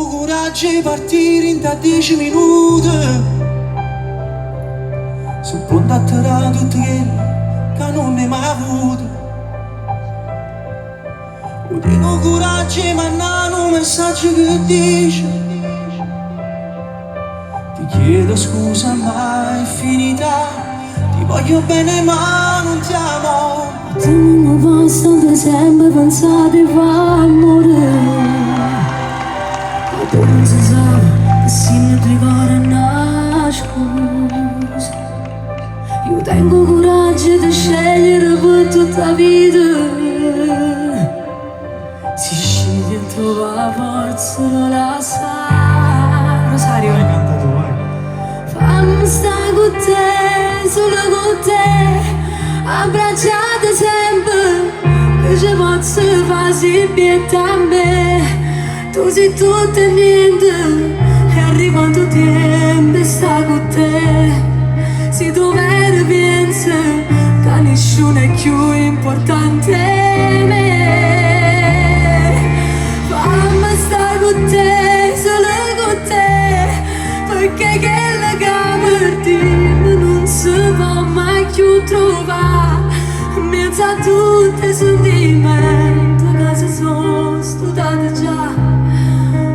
coraggio di partire in 10 minuti. Sono pronto a tirare tutto quello che non ne mai avuto. Ho tenuto coraggio di mandare un messaggio che dice: ti chiedo scusa ma è finita, ti voglio bene ma non ti amo. Tu non posso sempre pensare di far morire. Ma tu non si sa che se mi ricordo una scusa. Io tengo coraggio di scegliere per tutta la vita. Si sceglie e trova la forza di lasciare. Rosario, Hai cantato, vai. fammi stare con te, solo con te, abbracciate sempre, che ci posso fare se pietta a me. Tu sei tutto e niente, e arrivato tempo e sta con te. Se tu vero pensi che nessuno è più importante di me, fammi stare con te, solo con te, perché quella che per dire non si può mai più trovare. In mezzo a tutti i sentimenti che si sono studiati già,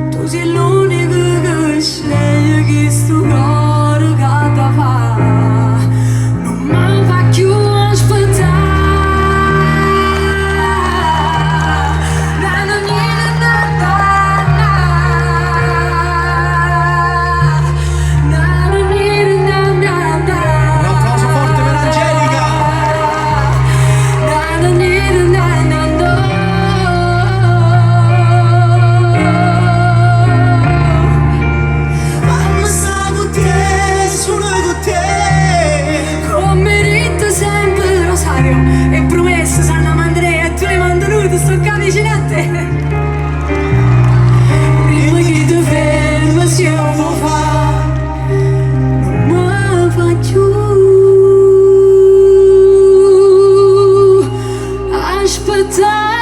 tu sei l'unico che sceglie chi sto cuore che da fa. Non mi fa più aspettare. Na, na, na, na, na, na, na, na, na. Un applauso forte per Angelica. Na, na, na, na, na, Fammi stare con te, solo con te. come detto sempre, Rosario, e promesse sanno Andrea, e tu le mantenuto, sto qua vicino a te. Prima che ti fermi si può fare, non mi fa più aspettare.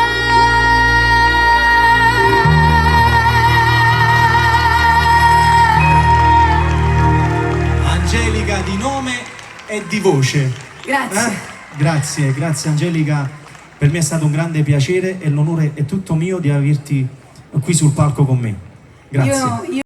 Angelica di nome e di voce. Grazie. Grazie Angelica, per me è stato un grande piacere e l'onore è tutto mio di averti qui sul palco con me. Grazie. Io